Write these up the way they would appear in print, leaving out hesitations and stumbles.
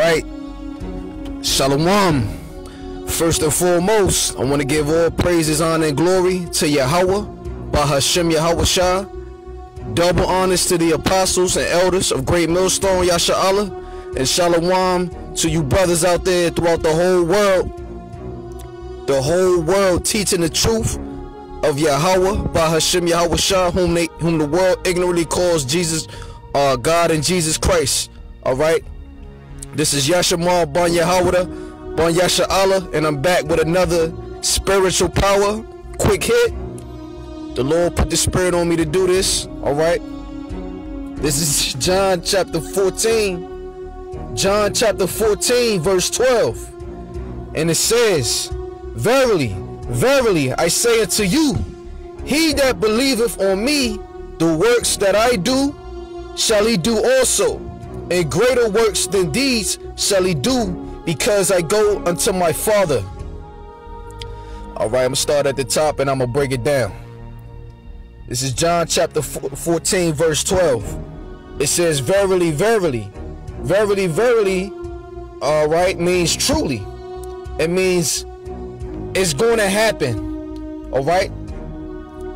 right. Shalom. First and foremost, I want to give all praises, honor, and glory to Yahweh, Bahashem Yahawashi. Double honors to the apostles and elders of Great Millstone, Yasha and Shalom to you brothers out there throughout the whole world teaching the truth of Yahweh, Bahashem Yahawashi, whom the world ignorantly calls Jesus, God and Jesus Christ. All right. This is YASHAMAR BAN Ban Yasha Allah, and I'm back with another spiritual power quick hit. The Lord put the spirit on me to do this. All right. This is John chapter 14. John chapter 14 verse 12. And it says, Verily, verily, I say unto you, he that believeth on me, the works that I do, shall he do also, and greater works than these shall he do, because I go unto my Father. All right, I'm gonna start at the top and I'm gonna break it down. This is John chapter 14 verse 12. It says, verily, verily, verily, verily, all right, means truly. It means it's going to happen. All right.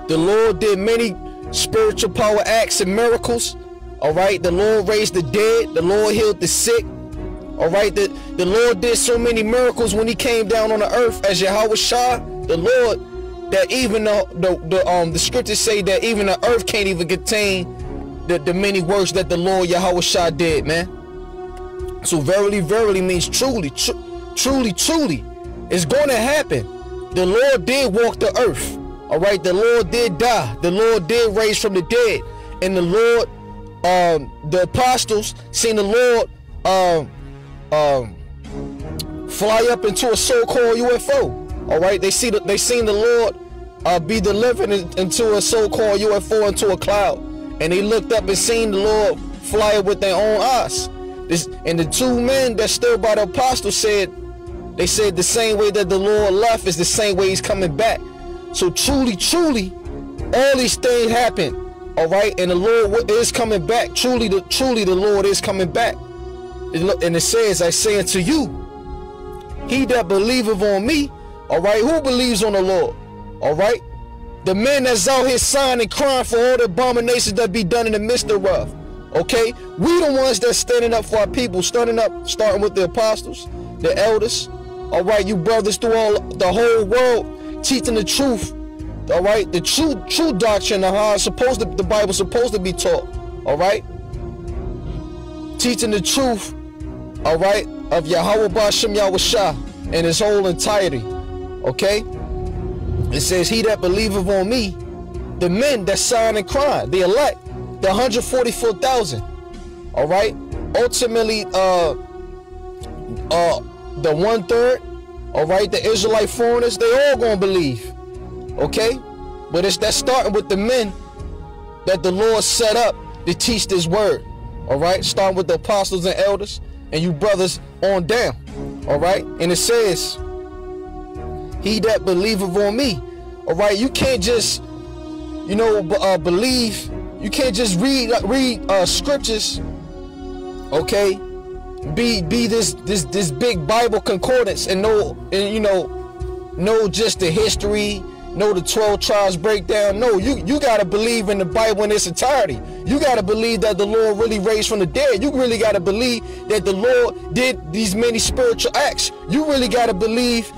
The Lord did many spiritual power acts and miracles. All right. The Lord raised the dead. The Lord healed the sick. All right. The Lord did so many miracles when he came down on the earth as Yahawashi, the Lord, that even the scriptures say that even the earth can't even contain the many works that the Lord Yahawashi did, man. So verily, verily means truly, truly, truly. It's going to happen. The Lord did walk the earth. All right. The Lord did die. The Lord did raise from the dead. And the Lord, the apostles seen the Lord fly up into a so-called UFO. All right. They seen the Lord be delivered into a so-called UFO, into a cloud. And they looked up and seen the Lord fly up with their own eyes. And the two men that stood by the apostles said, they said the same way that the Lord left is the same way he's coming back. So truly, truly, all these things happen. All right. And the Lord is coming back. Truly, the Lord is coming back. And it says, I say unto you, he that believeth on me, all right, who believes on the Lord? All right. The men that's out here sighing and crying for all the abominations that be done in the midst thereof. Okay. We the ones that's standing up for our people, starting with the apostles, the elders. All right, you brothers through the whole world, teaching the truth. All right, the true doctrine of how the Bible's supposed to be taught. All right, teaching the truth. All right, of Yahweh Bashem Yahawashi in his whole entirety. Okay, it says, he that believeth on me, the men that sign and cry, the elect, the 144,000. All right, ultimately, the 1/3, all right, the Israelite foreigners, they all gonna believe. Okay, but that's starting with the men that the Lord set up to teach this word. All right, starting with the apostles and elders and you brothers on down. All right, and it says, he that believeth on me. All right, you can't just, you know, believe. You can't just read scriptures. Okay, be this big Bible concordance and know just the history, know the 12 tribes breakdown. No, you gotta believe in the Bible in its entirety. You gotta believe that the Lord really raised from the dead. You really gotta believe that the Lord did these many spiritual acts. You really gotta believe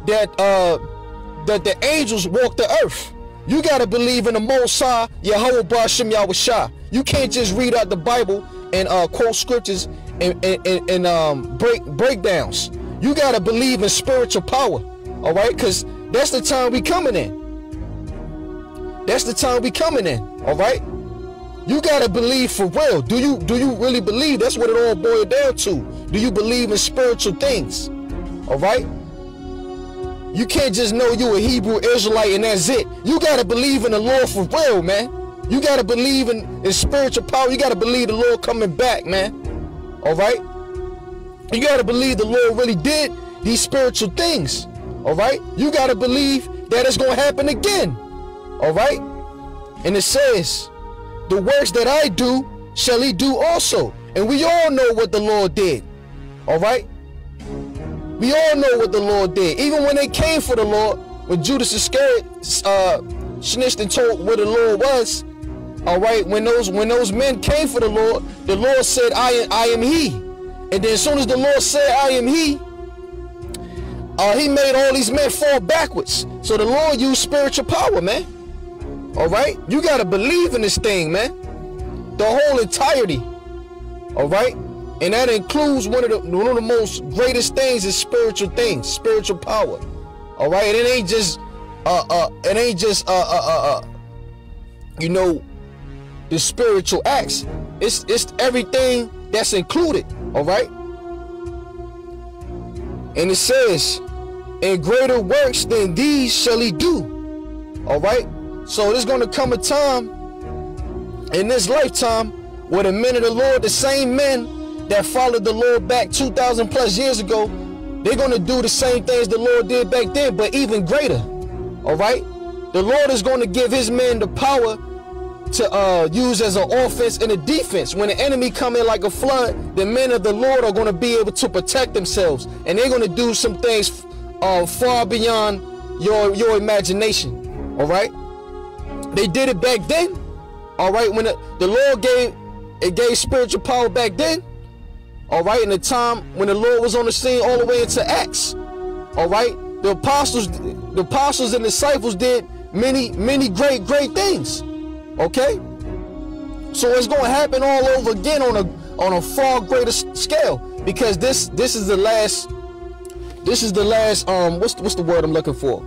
that that the angels walked the earth. You gotta believe in the Most High, Yahweh Bashem Yahawashi. You can't just read out the Bible and quote scriptures and breakdowns. You gotta believe in spiritual power. All right, because that's the time we coming in. That's the time we coming in. All right, you gotta believe for real. Do you really believe? That's what it all boiled down to. Do you believe in spiritual things? All right. You can't just know you a Hebrew Israelite and that's it. You gotta believe in the Lord for real, man. You gotta believe in spiritual power. You gotta believe the Lord coming back, man. All right. You gotta believe the Lord really did these spiritual things. All right. You gotta believe that it's gonna happen again. All right. And it says, the works that I do shall he do also. And we all know what the Lord did. All right. We all know what the Lord did. Even when they came for the Lord, when Judas Iscariot snitched and told where the Lord was. All right. When those men came for the Lord said, I am he. And then as soon as the Lord said, I am he made all these men fall backwards. So the Lord used spiritual power, man. All right. You got to believe in this thing, man. The whole entirety. All right. And that includes one of the most greatest things is spiritual things, spiritual power. All right. And it ain't just you know, the spiritual acts. It's everything that's included. All right. And it says, and greater works than these shall he do. All right. So there's going to come a time in this lifetime where the men of the Lord, the same men that followed the Lord back 2,000 plus years ago, they're going to do the same things the Lord did back then, but even greater. All right. The Lord is going to give his men the power to use as an offense and a defense. When the enemy come in like a flood, the men of the Lord are going to be able to protect themselves, and they're going to do some things far beyond your imagination. All right. They did it back then. All right. When the Lord gave spiritual power back then. All right. In the time when the Lord was on the scene all the way into Acts. All right. The apostles and disciples did many great things. Okay. So it's going to happen all over again on a far greater scale, because this is the last what's the word I'm looking for?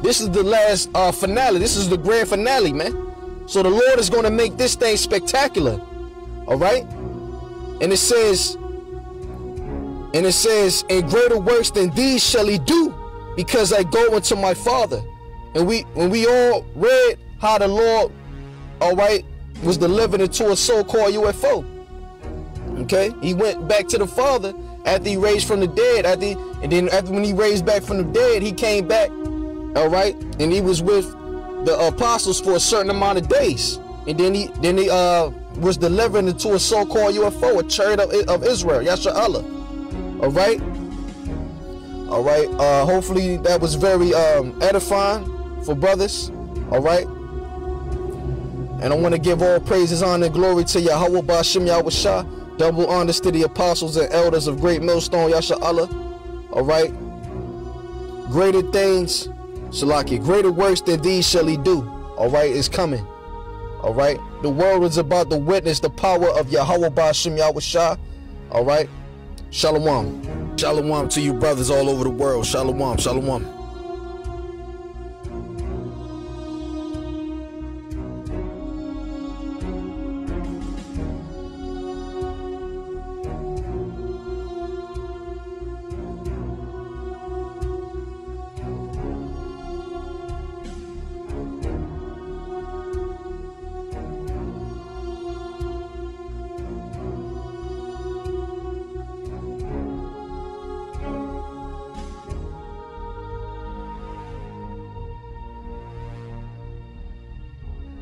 This is the last finale. This is the grand finale, man. So the Lord is going to make this thing spectacular. All right. And it says, and greater works than these shall he do, because I go unto my Father. And when we all read how the Lord, all right, was delivered into a so-called UFO. Okay. He went back to the Father after he raised from the dead. And then when he raised back from the dead, he came back. All right. And he was with the apostles for a certain amount of days. And then he was delivered into a so-called UFO, a chariot of Israel, YASHAMAR. All right. All right. Hopefully that was very edifying for brothers. All right. And I want to give all praises, honor, and glory to Yahawashi, Yahawashi. Double honors to the apostles and elders of Great Millstone, YASHAMAR. All right. Greater things, Shalaki, greater works than these shall he do. All right, is coming. All right. The world is about to witness the power of Yahawashi, Yahawashi. All right. Shalom. Shalom to you brothers all over the world. Shalom. Shalom.